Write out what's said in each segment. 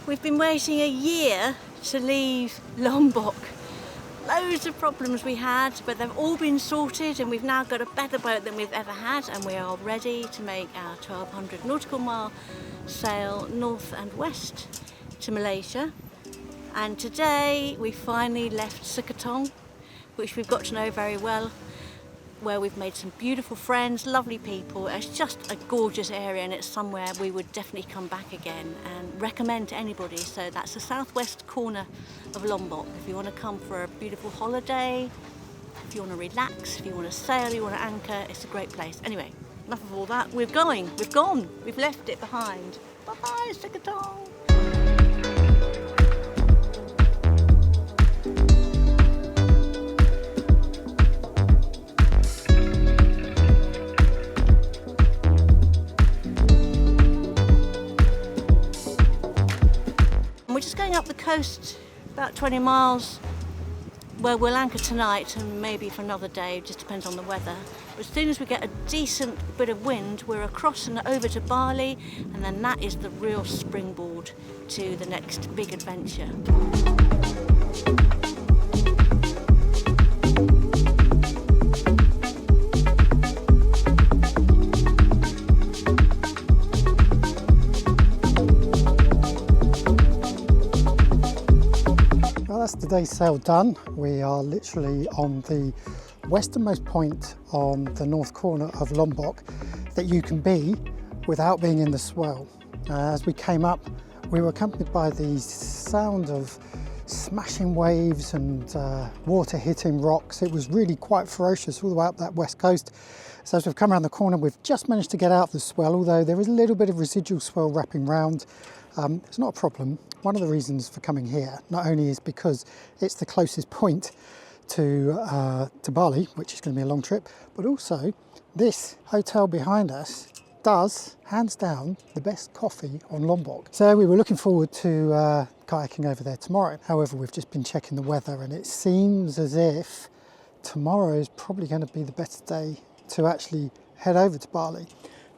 We've been waiting a year to leave Lombok. Loads of problems we had, but they've all been sorted and we've now got a better boat than we've ever had, and we are ready to make our 1200 nautical mile sail north and west to Malaysia. And today we finally left Sekotong, which we've got to know very well, where we've made some beautiful friends, lovely people. It's just a gorgeous area and it's somewhere we would definitely come back again and recommend to anybody. So that's the southwest corner of Lombok. If you want to come for a beautiful holiday, if you want to relax, if you want to sail, you want to anchor, it's a great place. Anyway, enough of all that. We've gone, we've left it behind. Bye-bye, Sekotong. We're just going up the coast about 20 miles where we'll anchor tonight and maybe for another day, just depends on the weather. But as soon as we get a decent bit of wind, we're across and over to Bali, and then that is the real springboard to the next big adventure. That's today's sail done. We are literally on the westernmost point on the north corner of Lombok that you can be without being in the swell. As we came up, we were accompanied by the sound of smashing waves and water hitting rocks. It was really quite ferocious all the way up that west coast. So as we've come around the corner, we've just managed to get out of the swell, although there is a little bit of residual swell wrapping round. It's not a problem. One of the reasons for coming here not only is because it's the closest point to Bali, which is going to be a long trip, but also this hotel behind us does, hands down, the best coffee on Lombok. So we were looking forward to kayaking over there tomorrow. However, we've just been checking the weather and it seems as if tomorrow is probably going to be the better day to actually head over to Bali.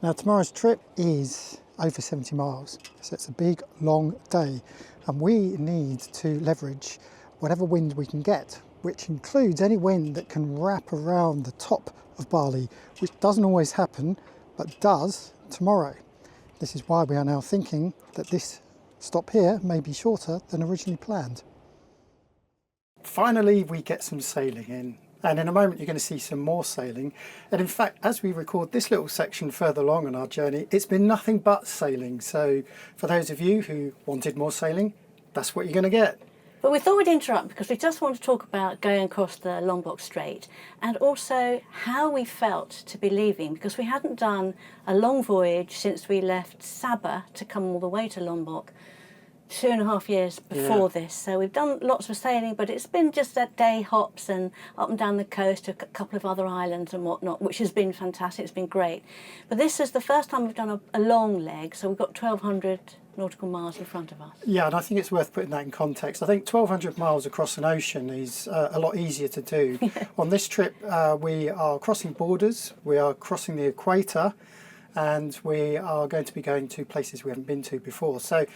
Now tomorrow's trip is over 70 miles, so it's a big long day and we need to leverage whatever wind we can get, which includes any wind that can wrap around the top of Bali, which doesn't always happen but does tomorrow. This is why we are now thinking that this stop here may be shorter than originally planned. Finally we get some sailing in. And in a moment you're going to see some more sailing. And in fact, as we record this little section further along on our journey, it's been nothing but sailing. So for those of you who wanted more sailing, that's what you're going to get. But we thought we'd interrupt because we just want to talk about going across the Lombok Strait and also how we felt to be leaving, because we hadn't done a long voyage since we left Sabah to come all the way to Lombok 2.5 years before this. So we've done lots of sailing, but it's been just that day hops and up and down the coast to a couple of other islands and whatnot, which has been fantastic. It's been great. But this is the first time we've done a long leg, so we've got 1,200 nautical miles in front of us. Yeah, and I think it's worth putting that in context. I think 1,200 miles across an ocean is a lot easier to do. On this trip, we are crossing borders, we are crossing the equator, and we are going to be going to places we haven't been to before. So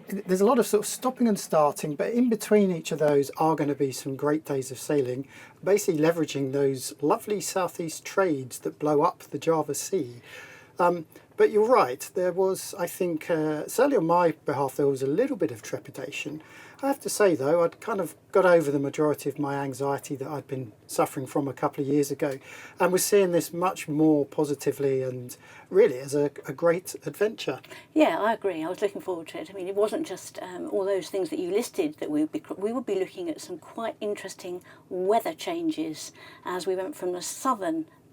there's a lot of sort of stopping and starting, but in between each of those are going to be some great days of sailing, basically leveraging those lovely southeast trades that blow up the Java Sea. But you're right, there was, I think, certainly on my behalf, there was a little bit of trepidation. I have to say, though, I'd kind of got over the majority of my anxiety that I'd been suffering from a couple of years ago, and was seeing this much more positively and really as a great adventure. Yeah, I agree. I was looking forward to it. I mean, it wasn't just all those things that you listed that we would be looking at some quite interesting weather changes as we went from the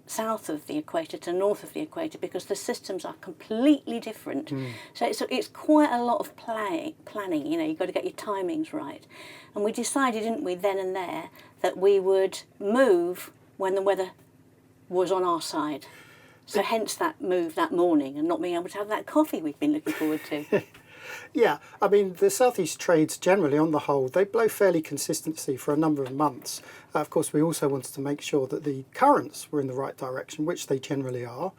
south of the equator to north of the equator, because the systems are completely different. So it's quite a lot of planning, you know, you've got to get your timings right. And we decided, didn't we, then and there, that we would move when the weather was on our side. So hence that move that morning and not being able to have that coffee we've been looking forward to. Yeah, I mean, the southeast trades generally, on the whole, they blow fairly consistently for a number of months. Of course, we also wanted to make sure that the currents were in the right direction, which they generally are.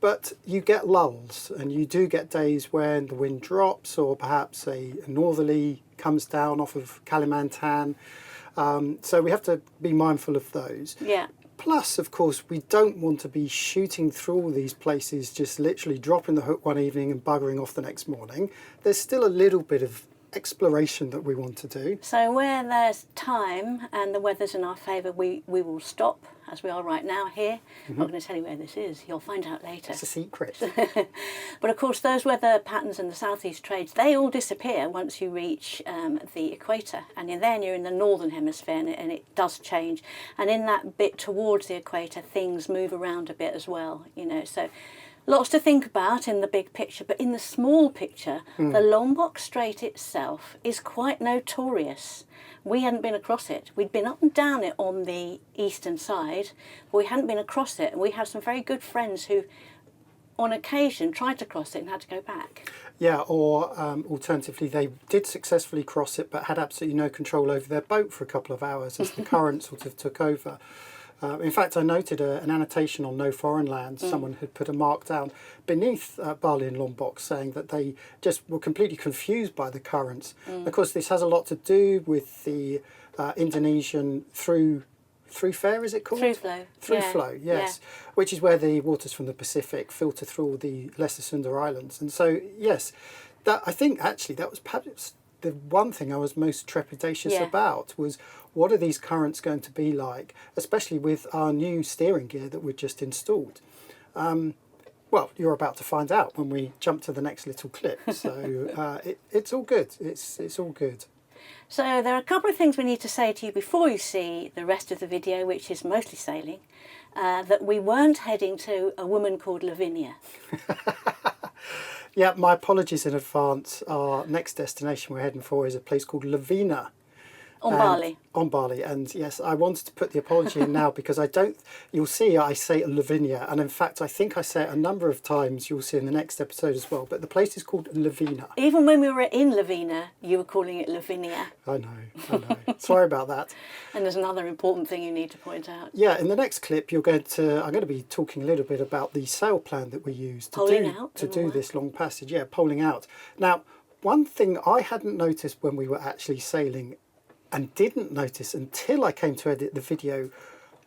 But you get lulls, and you do get days when the wind drops, or perhaps a northerly comes down off of Kalimantan. So we have to be mindful of those. Yeah. Plus, of course, we don't want to be shooting through all these places, just literally dropping the hook one evening and buggering off the next morning. There's still a little bit of exploration that we want to do. So where there's time and the weather's in our favour, we will stop, as we are right now here. I'm not going to tell you where this is, you'll find out later. It's a secret. But of course those weather patterns in the southeast trades, they all disappear once you reach the equator, and then you're in the northern hemisphere, and it does change. And in that bit towards the equator, things move around a bit as well, you know. So lots to think about in the big picture, but in the small picture, the Lombok Strait itself is quite notorious. We hadn't been across it. We'd been up and down it on the eastern side, but we hadn't been across it. And we have some very good friends who, on occasion, tried to cross it and had to go back. Yeah, or alternatively, they did successfully cross it, but had absolutely no control over their boat for a couple of hours as the current sort of took over. In fact, I noted an annotation on No Foreign Land. Someone had put a mark down beneath Bali and Lombok saying that they just were completely confused by the currents. Of course, this has a lot to do with the Indonesian through fare, is it called? Through flow. Through flow, yes. Yeah. Which is where the waters from the Pacific filter through all the Lesser Sunda Islands. And so, yes, that I think actually that was perhaps the one thing I was most trepidatious about was, what are these currents going to be like, especially with our new steering gear that we've just installed? Well, you're about to find out when we jump to the next little clip. So it's all good. It's all good. So there are a couple of things we need to say to you before you see the rest of the video, which is mostly sailing, that we weren't heading to a woman called Lavinia. Yeah, my apologies in advance. Our next destination we're heading for is a place called Lavina. Bali. On Bali, and yes, I wanted to put the apology in now because you'll see I say Lavinia, and in fact I think I say it a number of times, you'll see in the next episode as well, but the place is called Lavina. Even when we were in Lavina, you were calling it Lavinia. I know. Sorry about that. And there's another important thing you need to point out. Yeah, in the next clip I'm going to be talking a little bit about the sail plan that we use to do this long passage. Yeah, poling out. Now, one thing I hadn't noticed when we were actually sailing, and didn't notice until I came to edit the video,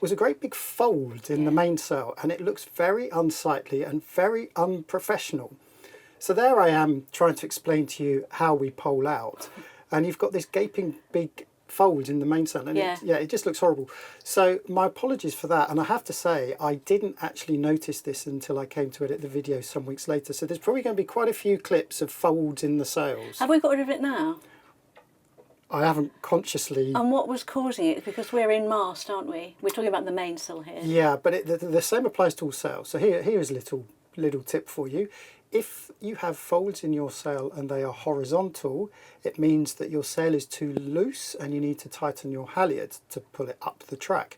was a great big fold in the mainsail, and it looks very unsightly and very unprofessional. So there I am trying to explain to you how we pole out, and you've got this gaping big fold in the mainsail, and it just looks horrible. So my apologies for that, and I have to say I didn't actually notice this until I came to edit the video some weeks later. So there's probably going to be quite a few clips of folds in the sails. Have we got rid of it now? I haven't consciously... And what was causing it? Because we're in mast, aren't we? We're talking about the mainsail here. Yeah, but the same applies to all sails. So here is a little tip for you. If you have folds in your sail and they are horizontal, it means that your sail is too loose and you need to tighten your halyard to pull it up the track.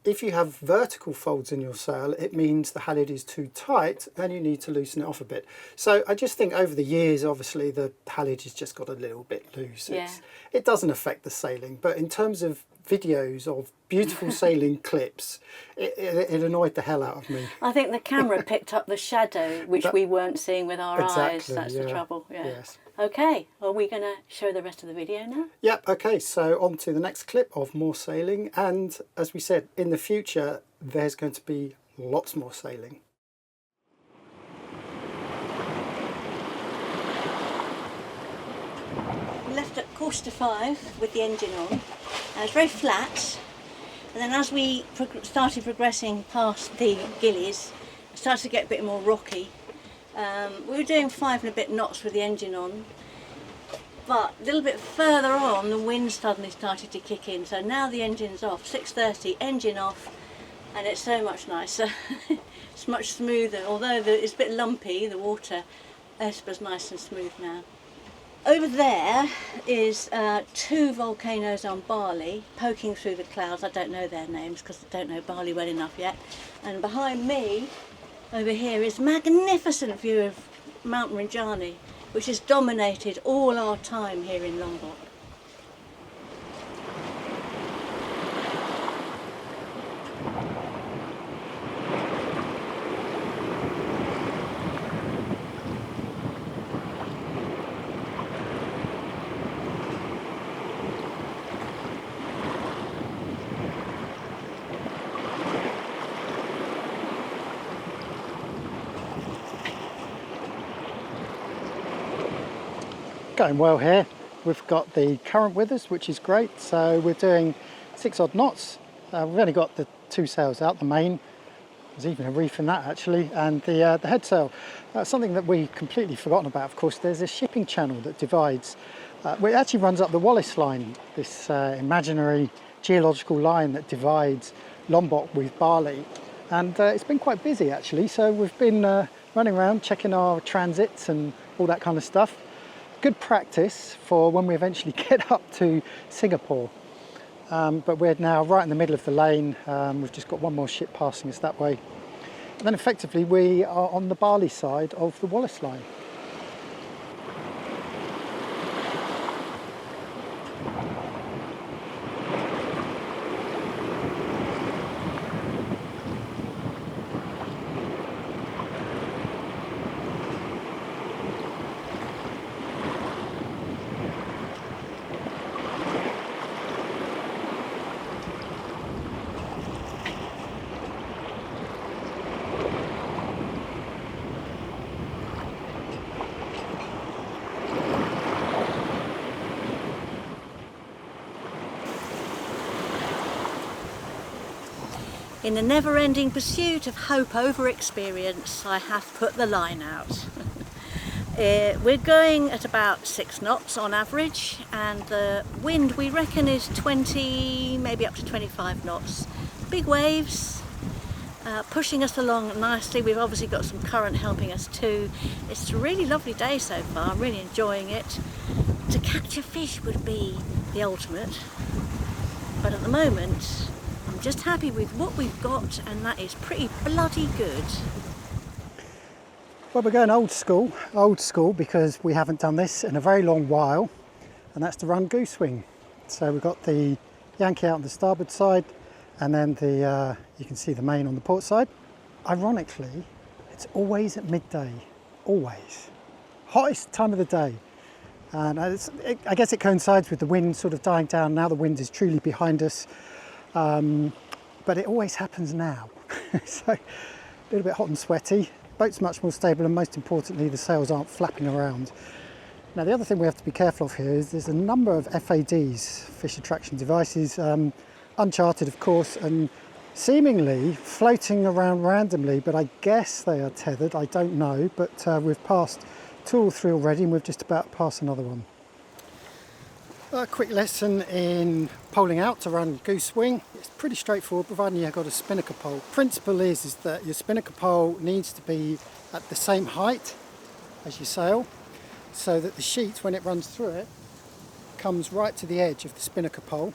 If you have vertical folds in your sail, it means the halyard is too tight and you need to loosen it off a bit. So I just think over the years, obviously, the halyard has just got a little bit loose. Yeah. It doesn't affect the sailing, but in terms of videos of beautiful sailing clips, it annoyed the hell out of me. I think the camera picked up the shadow, which we weren't seeing with our eyes. That's the trouble. Yeah. Yes. Okay, are we going to show the rest of the video now? Yep, okay, so on to the next clip of more sailing, and as we said, in the future there's going to be lots more sailing. We left at 5:45 with the engine on. It's very flat, and then as we started progressing past the gillies, it started to get a bit more rocky. We were doing 5 and a bit knots with the engine on, but a little bit further on the wind suddenly started to kick in, so now the engine's off. 6:30, engine off, and it's so much nicer. It's much smoother, although it's a bit lumpy, the water. Esper's nice and smooth now. Over there is 2 volcanoes on Bali poking through the clouds. I don't know their names because I don't know Bali well enough yet. And behind me over here is a magnificent view of Mount Rinjani, which has dominated all our time here in Lombok. Going well here. We've got the current with us, which is great. So we're doing 6 odd knots. We've only got the 2 sails out, the main. There's even a reef in that actually, and the head sail. Something that we've completely forgotten about, of course, there's a shipping channel that divides. Well, it actually runs up the Wallace line, this imaginary geological line that divides Lombok with Bali. And it's been quite busy actually, so we've been running around checking our transits and all that kind of stuff. Good practice for when we eventually get up to Singapore. But we're now right in the middle of the lane. We've just got one more ship passing us that way. And then effectively we are on the Bali side of the Wallace line. In the never-ending pursuit of hope over experience, I have put the line out. We're going at about 6 knots on average, and the wind we reckon is 20, maybe up to 25 knots. Big waves pushing us along nicely. We've obviously got some current helping us too. It's a really lovely day so far, I'm really enjoying it. To catch a fish would be the ultimate, but at the moment I'm just happy with what we've got, and that is pretty bloody good. Well, we're going old school because we haven't done this in a very long while, and that's to run goosewing. So we've got the Yankee out on the starboard side, and then the you can see the main on the port side. Ironically, it's always at midday, always. Hottest time of the day. And I guess it coincides with the wind sort of dying down. Now the wind is truly behind us. But it always happens now. So a little bit hot and sweaty. Boat's much more stable, and most importantly the sails aren't flapping around. Now the other thing we have to be careful of here is there's a number of FADs, fish attraction devices, uncharted of course, and seemingly floating around randomly, but I guess they are tethered, I don't know, but we've passed 2 or 3 already, and we've just about passed another one. A quick lesson in poling out to run goosewing. It's pretty straightforward, providing you've got a spinnaker pole. Principle is that your spinnaker pole needs to be at the same height as your sail, so that the sheet, when it runs through it, comes right to the edge of the spinnaker pole.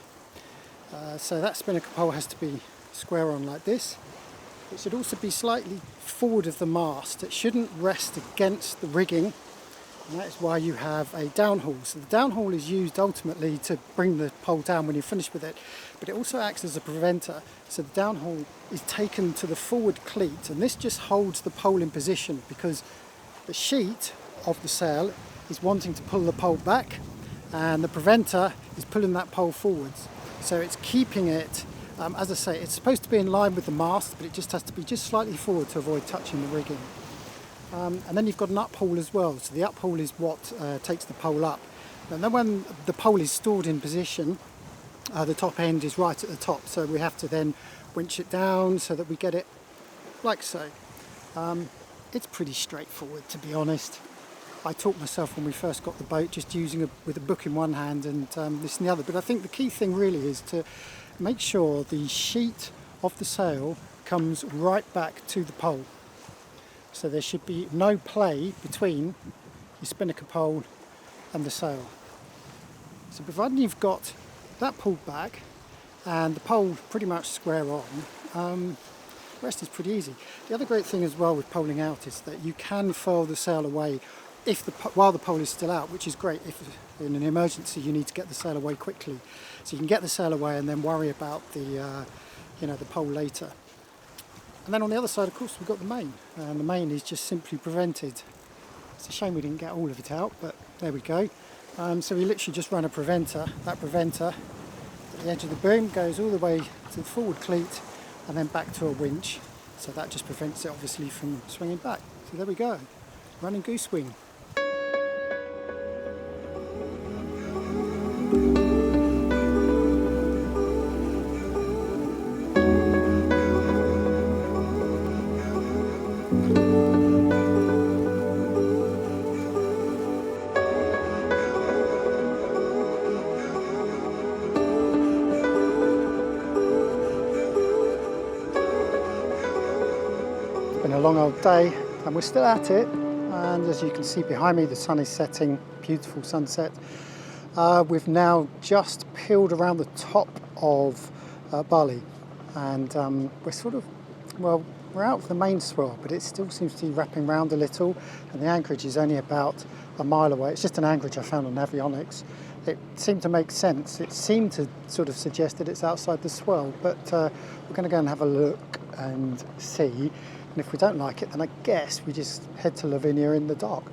So that spinnaker pole has to be square on like this. It should also be slightly forward of the mast. It shouldn't rest against the rigging. And that is why you have a downhaul. So the downhaul is used ultimately to bring the pole down when you're finished with it, but it also acts as a preventer. So the downhaul is taken to the forward cleat, and this just holds the pole in position because the sheet of the sail is wanting to pull the pole back, and the preventer is pulling that pole forwards. So it's keeping it, as I say, it's supposed to be in line with the mast, but it just has to be just slightly forward to avoid touching the rigging. And then you've got an uphaul as well. So the uphaul is what takes the pole up. And then when the pole is stored in position, the top end is right at the top. So we have to then winch it down so that we get it like so. It's pretty straightforward, to be honest. I taught myself when we first got the boat just using with a book in one hand and this in the other. But I think the key thing really is to make sure the sheet of the sail comes right back to the pole. So there should be no play between your spinnaker pole and the sail. So providing you've got that pulled back and the pole pretty much square on, the rest is pretty easy. The other great thing as well with poling out is that you can furl the sail away while the pole is still out, which is great if in an emergency you need to get the sail away quickly. So you can get the sail away and then worry about the pole later. And then on the other side, of course, we've got the main, and the main is just simply prevented. It's a shame we didn't get all of it out, but there we go. So we literally just run a preventer. That preventer at the edge of the boom goes all the way to the forward cleat and then back to a winch. So that just prevents it obviously from swinging back. So there we go, running goosewing. long old day and we're still at it, and as you can see behind me the sun is setting, beautiful sunset. We've now just peeled around the top of Bali, and we're sort of, well, we're out of the main swell, but it still seems to be wrapping round a little, and the anchorage is only about a mile away. It's just an anchorage I found on avionics. It seemed to make sense. It seemed to sort of suggest that it's outside the swell, but we're going to go and have a look and see. And if we don't like it, then I guess we just head to Lavinia in the dark.